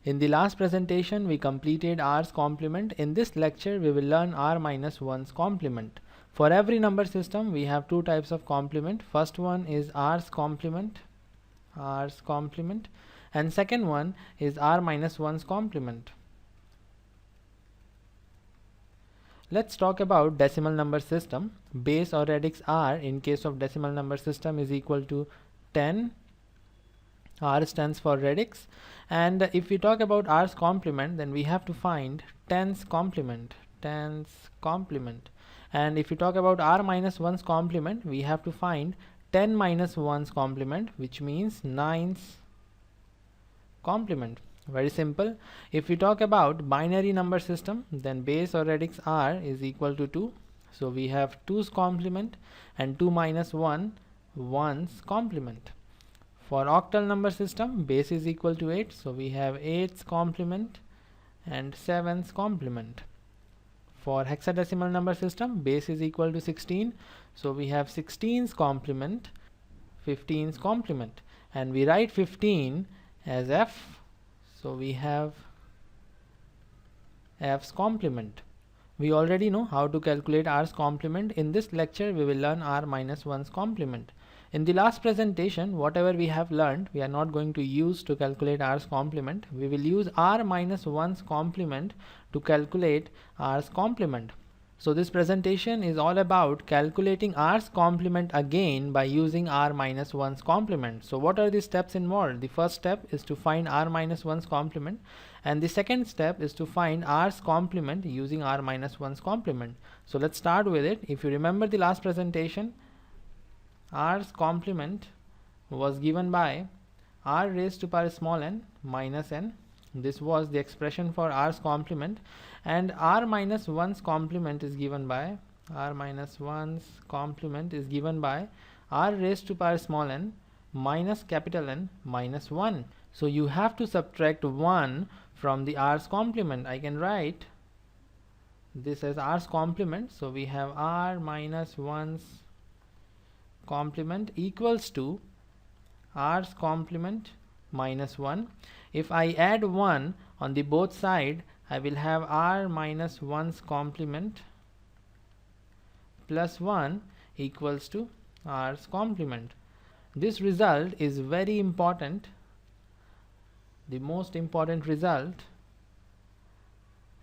In the last presentation, we completed r's complement. In this lecture, we will learn r minus 1's complement. For every number system, we have two types of complement. First one is r's complement, and second one is r minus 1's complement. Let's talk about decimal number system. Base or radix r in case of decimal number system is equal to 10. R stands for radix, and if we talk about r's complement, then we have to find 10's complement, and if we talk about r minus 1's complement, we have to find 10 minus 1's complement, which means 9's complement. Very simple. If we talk about binary number system, then base or radix r is equal to 2, so we have 2's complement, and 2 minus 1's complement. For octal number system, base is equal to 8, so we have 8's complement and 7's complement. For hexadecimal number system, base is equal to 16, so we have 16's complement, 15's complement, and we write 15 as f, so we have f's complement. We already know how to calculate r's complement. In this lecture, we will learn r minus 1's complement. In the last presentation, whatever we have learned, we are not going to use to calculate r's complement. We will use r minus 1's complement to calculate r's complement. So this presentation is all about calculating r's complement again by using r minus 1's complement. So what are the steps involved? The first step is to find r minus 1's complement, and the second step is to find r's complement using r minus 1's complement. So let's start with it. If you remember the last presentation, r's complement was given by r raised to power small n minus n. This was the expression for r's complement, and r minus 1's complement is given by r raised to power small n minus capital N minus 1. So you have to subtract 1 from the r's complement. I can write this as r's complement, so we have r minus 1's complement equals to r's complement minus 1. If I add 1 on the both side, I will have r minus 1's complement plus 1 equals to r's complement. This result is very important, the most important result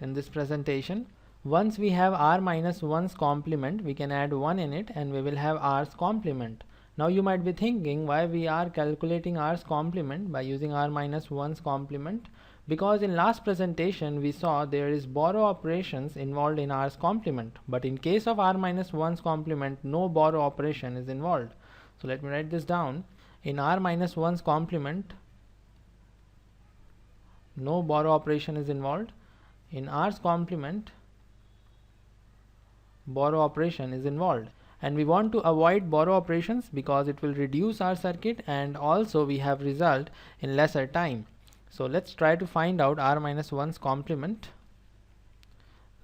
in this presentation. Once we have r minus 1's complement, we can add 1 in it and we will have r's complement. Now you might be thinking why we are calculating r's complement by using r minus 1's complement, because in last presentation we saw there is borrow operations involved in r's complement, but in case of r minus 1's complement, no borrow operation is involved. So let me write this down. In r minus 1's complement, no borrow operation is involved. In r's complement, borrow operation is involved, and we want to avoid borrow operations because it will reduce our circuit, and also we have result in lesser time. So let's try to find out r minus 1's complement.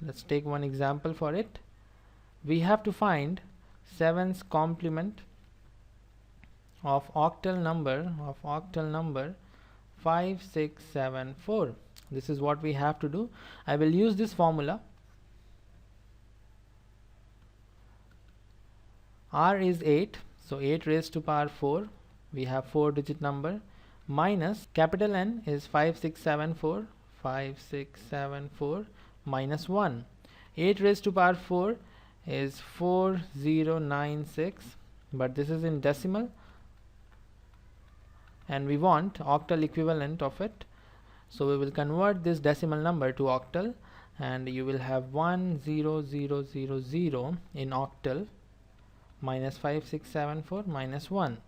Let's take one example for it. We have to find 7's complement of octal number 5674. This is what we have to do. I will use this formula. R is 8, so 8 raised to power 4, we have 4-digit number, minus capital N is 5674 minus 1. 8 raised to power 4 is 4096, but this is in decimal and we want octal equivalent of it. So we will convert this decimal number to octal, and you will have 10000 in octal minus 5674 minus 1.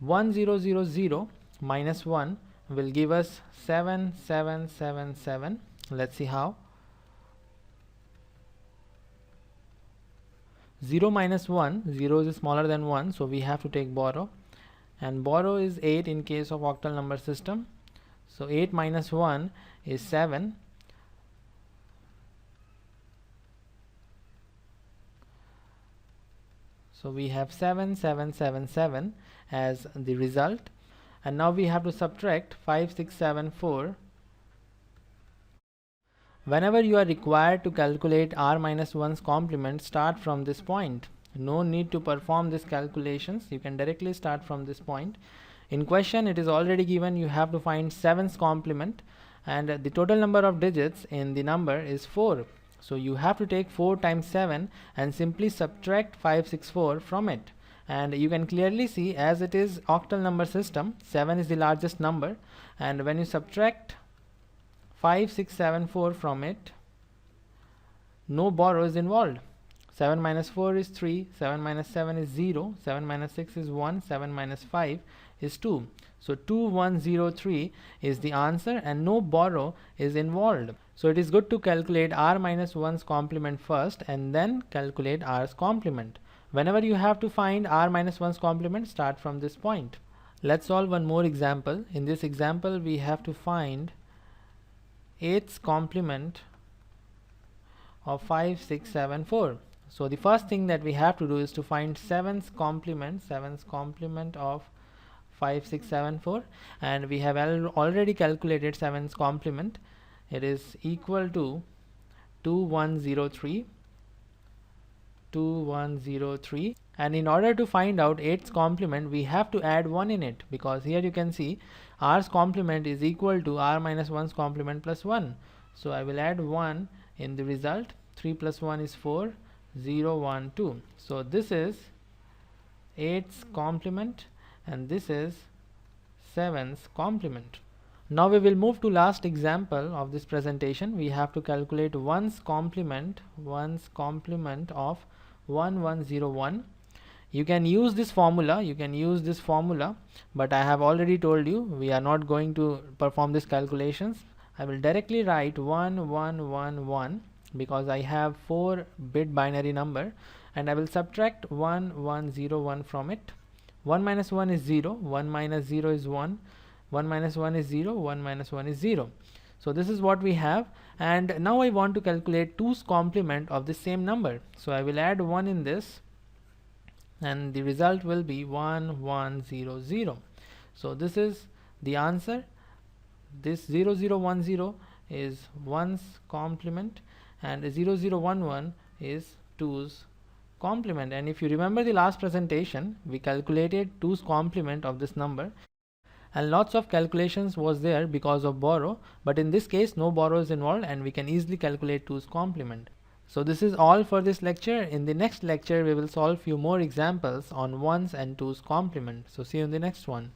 1000 minus 1 will give us 7777. Let's see how. 0 minus 1, 0 is smaller than 1, so we have to take borrow, and borrow is 8 in case of octal number system. So 8 minus 1 is 7. So we have 7777 as the result, and now we have to subtract 5674 Whenever you are required to calculate r minus 1's complement, start from this point. No need to perform these calculations, you can directly start from this point. In question it is already given you have to find 7's complement, and the total number of digits in the number is 4. So you have to take 4 times 7 and simply subtract 564 from it. And you can clearly see, as it is octal number system, 7 is the largest number, and when you subtract 5674 from it, no borrow is involved. 7 minus 4 is 3, 7 minus 7 is 0, 7 minus 6 is 1, 7 minus 5 is 2. So 2103 is the answer and no borrow is involved. So it is good to calculate r minus 1's complement first and then calculate r's complement. Whenever you have to find r minus 1's complement, start from this point. Let's solve one more example. In this example we have to find 8's complement of 5674. So the first thing that we have to do is to find 7's complement of 5674, and we have already calculated 7's complement. It is equal to 2103, and in order to find out 8's complement we have to add 1 in it, because here you can see r's complement is equal to r minus 1's complement plus 1. So I will add 1 in the result. 3 plus 1 is 4, 0, 1, 2. So this is 8's complement and this is 7's complement. Now we will move to last example of this presentation. We have to calculate 1's complement of 1101. You can use this formula, but I have already told you we are not going to perform these calculations. I will directly write 1111 because I have 4-bit binary number, and I will subtract 1101 from it. 1 minus 1 is 0, 1 minus 0 is 1, 1 minus 1 is 0, 1 minus 1 is 0. So this is what we have, and now I want to calculate 2's complement of the same number. So I will add 1 in this and the result will be 1100. So this is the answer. This 0010 is 1's complement and 0011 is 2's complement. And if you remember the last presentation, we calculated 2's complement of this number and lots of calculations was there because of borrow, but in this case no borrow is involved and we can easily calculate 2's complement. So this is all for this lecture. In the next lecture we will solve few more examples on 1's and 2's complement. So see you in the next one.